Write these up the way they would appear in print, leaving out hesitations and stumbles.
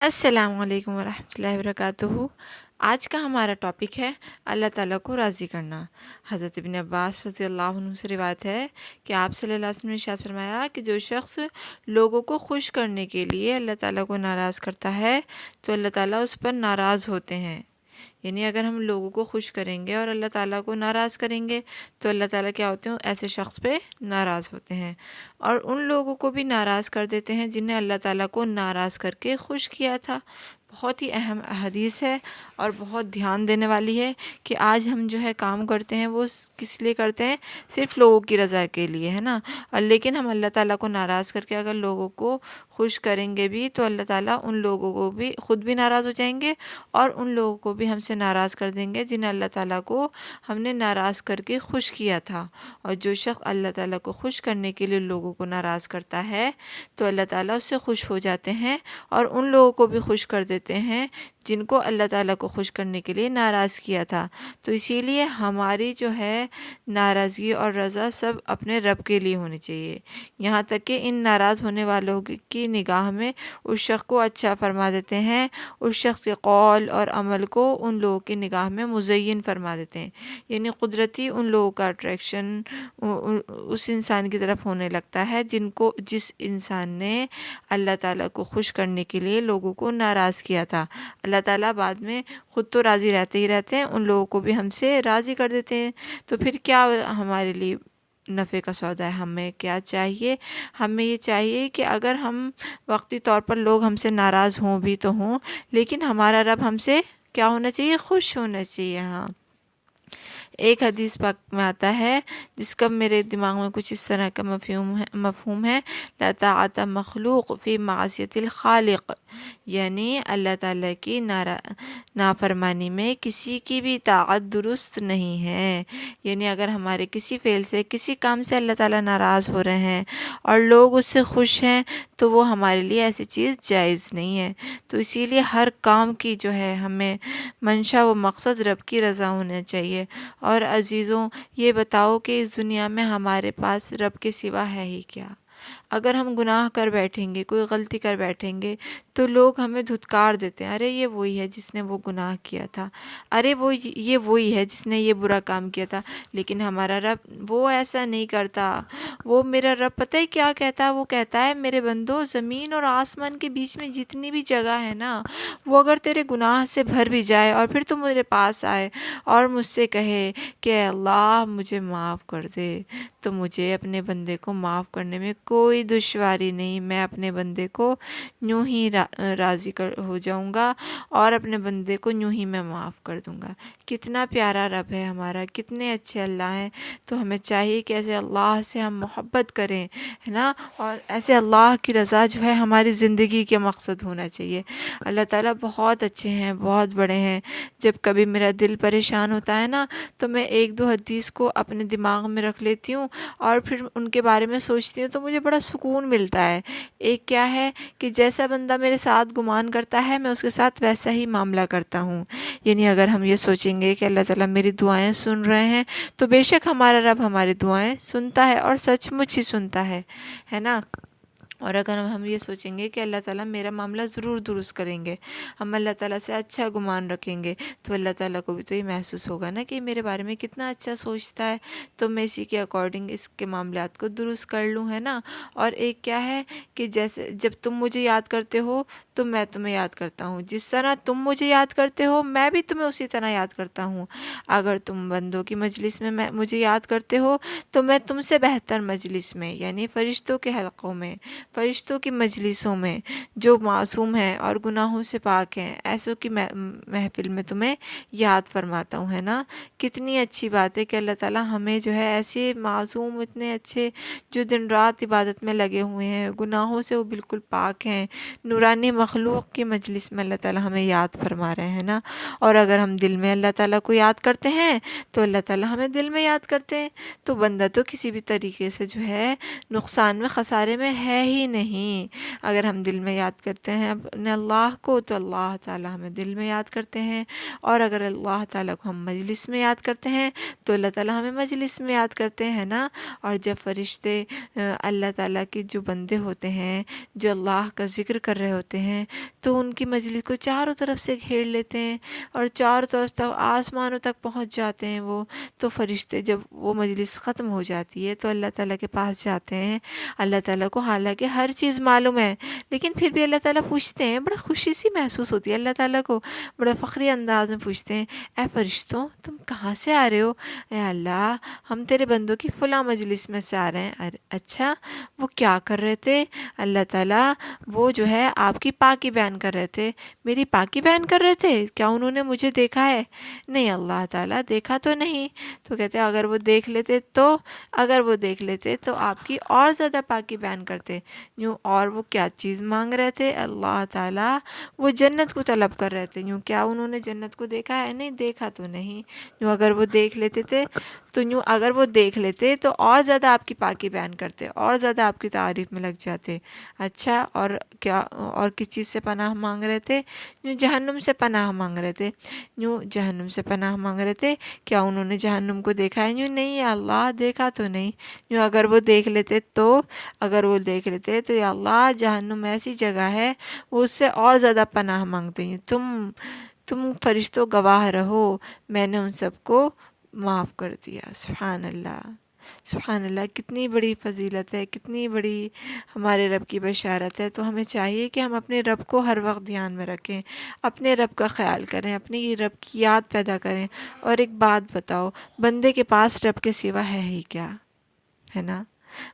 अस्सलाम वालेकुम वरहमतुल्लाहि वबरकातुहू। आज का हमारा टॉपिक है अल्लाह ताला को राज़ी करना। हज़रत इब्न अब्बास रज़ी अल्लाह अन्हु से रिवायत है कि आप सल्लल्लाहु अलैहि वसल्लम ने इरशाद फरमाया कि जो शख्स लोगों को खुश करने के लिए अल्लाह ताला को नाराज़ करता है तो अल्लाह ताला उस पर नाराज़ होते हैं। यानी अगर हम लोगों को खुश करेंगे और अल्लाह ताला को नाराज़ करेंगे तो अल्लाह ताला क्या होते हैं, ऐसे शख्स पे नाराज़ होते हैं और उन लोगों को भी नाराज़ कर देते हैं जिन्हें अल्लाह ताला को नाराज़ करके खुश किया था। बहुत ही अहम हदीस है और बहुत ध्यान देने वाली है कि आज हम जो है काम करते हैं वो किस लिए करते हैं, सिर्फ लोगों की रज़ा के लिए, है ना। और लेकिन हम अल्लाह ताला को नाराज़ करके अगर लोगों को खुश करेंगे भी तो अल्लाह ताला उन लोगों को भी ख़ुद भी नाराज़ हो जाएंगे और उन लोगों को भी हमसे नाराज़ कर देंगे जिन्हें अल्लाह ताला को हमने नाराज़ करके खुश किया था। और जो शख्स अल्लाह ताला को खुश करने के लिए लोगों को नाराज़ करता है तो अल्लाह ताला उससे खुश हो जाते हैं और उन लोगों को भी खुश कर देते हैं जिनको अल्लाह ताला को खुश करने के लिए नाराज़ किया था। तो इसीलिए हमारी जो है नाराज़गी और रज़ा सब अपने रब के लिए होनी चाहिए। यहाँ तक कि इन नाराज़ होने वालों की निगाह में उस शख्स को अच्छा फरमा देते हैं, उस शख्स के कौल और अमल को उन लोगों की निगाह में मुज़य्यन फरमा देते हैं। यानी कुदरती उन लोगों का अट्रैक्शन उस इंसान की तरफ होने लगता है जिस इंसान ने अल्लाह ताला को खुश करने के लिए लोगों को नाराज़ किया था। अल्लाह ताला बाद में ख़ुद तो राज़ी रहते ही रहते हैं, उन लोगों को भी हमसे राज़ी कर देते हैं। तो फिर क्या हमारे लिए नफ़े का सौदा है? हमें क्या चाहिए? हमें ये चाहिए कि अगर हम वक्ती तौर पर लोग हमसे नाराज़ हों भी तो हों, लेकिन हमारा रब हमसे क्या होना चाहिए? खुश होना चाहिए। हाँ, एक हदीस पाक में आता है जिसका मेरे दिमाग में कुछ इस तरह का मफ़हूम है, ला ताअत मखलूक फ़ी मासियतिल खालिक। यानी अल्लाह ताला की नाफरमानी में किसी की भी ताअत दुरुस्त नहीं है। यानी अगर हमारे किसी फ़ेल से, किसी काम से अल्लाह ताला नाराज़ हो रहे हैं और लोग उससे खुश हैं तो वो हमारे लिए ऐसी चीज़ जायज़ नहीं है। तो इसीलिए हर काम की जो है हमें मंशा व मकसद रब की रज़ा होना चाहिए। और अज़ीज़ों, ये बताओ कि इस दुनिया में हमारे पास रब के सिवा है ही क्या? अगर हम गुनाह कर बैठेंगे, कोई गलती कर बैठेंगे तो लोग हमें धुतकार देते हैं, अरे ये वही है जिसने वो गुनाह किया था, अरे ये वही है जिसने ये बुरा काम किया था। लेकिन हमारा रब वो ऐसा नहीं करता। वो मेरा रब पता है क्या कहता है? वो कहता है, मेरे बंदो, ज़मीन और आसमान के बीच में जितनी भी जगह है ना, वो अगर तेरे गुनाह से भर भी जाए और फिर तू मेरे पास आए और मुझसे कहे कि अल्लाह मुझे माफ़ कर दे, तो मुझे अपने बंदे को माफ़ करने में कोई दुश्वारी नहीं। मैं अपने बंदे को यूँ ही राज़ी हो जाऊँगा और अपने बंदे को यूँ ही मैं माफ़ कर दूँगा। कितना प्यारा रब है हमारा, कितने अच्छे अल्लाह हैं। तो हमें चाहिए कि ऐसे अल्लाह से हम मोहब्बत करें, है ना। और ऐसे अल्लाह की रज़ा जो है हमारी ज़िंदगी के मकसद होना चाहिए। अल्लाह ताला बहुत अच्छे हैं, बहुत बड़े हैं। जब कभी मेरा दिल परेशान होता है ना तो मैं एक दो हदीस को अपने दिमाग में रख लेती हूँ और फिर उनके बारे में सोचती हूँ तो मुझे बड़ा सुकून मिलता है। एक क्या है कि जैसा बंदा मेरे साथ गुमान करता है मैं उसके साथ वैसा ही मामला करता हूँ। यानी अगर हम ये सोचेंगे कि अल्लाह ताला मेरी दुआएं सुन रहे हैं तो बेशक हमारा रब हमारी दुआएं सुनता है और सचमुच ही सुनता है ना। और अगर हम ये सोचेंगे कि अल्लाह ताला मेरा मामला ज़रूर दुरुस्त करेंगे, हम अल्लाह ताला से अच्छा गुमान रखेंगे, तो अल्लाह ताला को भी तो ये महसूस होगा ना कि मेरे बारे में कितना अच्छा सोचता है, तो मैं इसी के अकॉर्डिंग इसके मामलात को दुरुस्त कर लूँ, है ना। और एक क्या है कि जैसे जब तुम मुझे याद करते हो तो मैं तुम्हें याद करता हूँ, जिस तरह तुम मुझे याद करते हो मैं भी तुम्हें उसी तरह याद करता हूँ। अगर तुम बंदों की मजलिस में मुझे याद करते हो तो मैं तुमसे बेहतर मजलिस में, यानी फ़रिश्तों के हलक़ों में, फ़रिश्तों की मजलिसों में जो मासूम हैं और गुनाहों से पाक हैं, ऐसों की महफ़िल में तुम्हें याद फरमाता हूँ, है ना। कितनी अच्छी बात है कि अल्लाह ताला हमें जो है ऐसे मासूम, इतने अच्छे जो दिन रात इबादत में लगे हुए हैं, गुनाहों से वो बिल्कुल पाक हैं, नूरानी मखलूक की मजलिस में अल्लाह ताला हमें याद फरमा रहे हैं ना। और अगर हम दिल में अल्लाह ताला को याद करते हैं तो अल्लाह ताला हमें दिल में याद करते हैं। तो बंदा तो किसी भी तरीके से जो है नुकसान में, ख़सारे में है ही नहीं। अगर हम दिल में याद करते हैं अपने अल्लाह को तो अल्लाह ताला हमें दिल में याद करते हैं, और अगर अल्लाह ताला को हम मजलिस में याद करते हैं तो अल्लाह ताला हमें मजलिस में याद करते हैं ना। और जब फ़रिश्ते अल्लाह ताला के जो बंदे होते हैं जो अल्लाह का ज़िक्र कर रहे होते हैं ہیں تو ان کی مجلس کو چاروں طرف سے گھیر لیتے ہیں اور چاروں طرف تک آسمانوں تک پہنچ جاتے ہیں وہ. تو فرشتے جب وہ مجلس ختم ہو جاتی ہے تو اللہ تعالیٰ کے پاس جاتے ہیں. اللہ تعالیٰ کو حالانکہ ہر چیز معلوم ہے لیکن پھر بھی اللہ تعالیٰ پوچھتے ہیں. بڑا خوشی سی محسوس ہوتی ہے اللہ تعالیٰ کو, بڑا فخری انداز میں پوچھتے ہیں, اے فرشتوں تم کہاں سے آ رہے ہو؟ اے اللہ ہم تیرے بندوں کی فلاں مجلس میں سے آ رہے ہیں. اچھا وہ کیا کر رہے تھے؟ اللہ تعالیٰ وہ جو ہے آپ کی پاکی بیان کر رہے تھے. میری پاکی بیان کر رہے تھے؟ کیا انہوں نے مجھے دیکھا ہے؟ نہیں اللہ تعالیٰ دیکھا تو نہیں. تو کہتے ہیں اگر وہ دیکھ لیتے تو آپ کی اور زیادہ پاکی بیان کرتے. یوں اور وہ کیا چیز مانگ رہے تھے؟ اللہ تعالیٰ وہ جنت کو طلب کر رہے تھے. یوں کیا انہوں نے جنت کو دیکھا ہے؟ نہیں دیکھا تو نہیں. یوں اگر وہ دیکھ لیتے تو اور زیادہ آپ کی پاکی بیان کرتے, اور زیادہ آپ کی تعریف میں لگ جاتے. اچھا اور کیا اور کس چیز سے پناہ مانگ رہے تھے؟ یوں جہنم سے پناہ مانگ رہے تھے. کیا انہوں نے جہنم کو دیکھا ہے؟ یوں نہیں یا اللہ دیکھا تو نہیں. یوں اگر وہ دیکھ لیتے تو یا اللہ جہنم ایسی جگہ ہے وہ اس سے اور زیادہ پناہ مانگتے ہیں. تم فرشتوں گواہ رہو میں نے ان سب کو معاف کر دیا. سبحان اللہ سبحان اللہ, کتنی بڑی فضیلت ہے, کتنی بڑی ہمارے رب کی بشارت ہے. تو ہمیں چاہیے کہ ہم اپنے رب کو ہر وقت دھیان میں رکھیں, اپنے رب کا خیال کریں, اپنی رب کی یاد پیدا کریں. اور ایک بات بتاؤ, بندے کے پاس رب کے سوا ہے ہی کیا؟ ہے نا,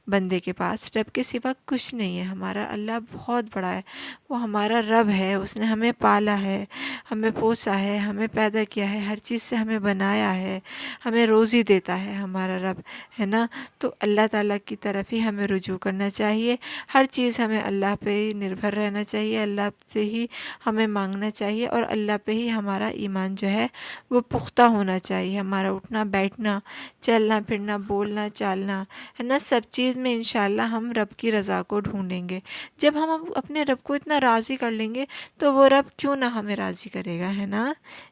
بندے کے پاس رب کے سوا کچھ نہیں ہے. ہمارا اللہ بہت بڑا ہے, وہ ہمارا رب ہے, اس نے ہمیں پالا ہے, ہمیں پوسا ہے, ہمیں پیدا کیا ہے, ہر چیز سے ہمیں بنایا ہے, ہمیں روزی دیتا ہے ہمارا رب, ہے نا. تو اللہ تعالیٰ کی طرف ہی ہمیں رجوع کرنا چاہیے. ہر چیز ہمیں اللہ پہ ہی نربھر رہنا چاہیے, اللہ سے ہی ہمیں مانگنا چاہیے, اور اللہ پہ ہی ہمارا ایمان جو ہے وہ پختہ ہونا چاہیے. ہمارا اٹھنا بیٹھنا, چلنا پھرنا, بولنا چالنا, ہے نا, سب چیز میں انشاءاللہ ہم رب کی رضا کو ڈھونڈیں گے. جب ہم اپنے رب کو اتنا راضی کر لیں گے تو وہ رب کیوں نہ ہمیں راضی کرے گا, ہے نا.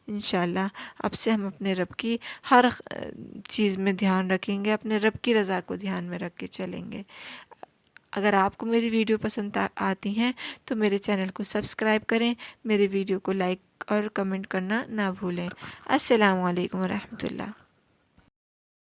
انشاءاللہ اب سے ہم اپنے رب کی ہر چیز میں دھیان رکھیں گے, اپنے رب کی رضا کو دھیان میں رکھ کے چلیں گے. اگر آپ کو میری ویڈیو پسند آتی ہیں تو میرے چینل کو سبسکرائب کریں, میری ویڈیو کو لائک اور کمنٹ کرنا نہ بھولیں. السلام علیکم ورحمۃ اللہ.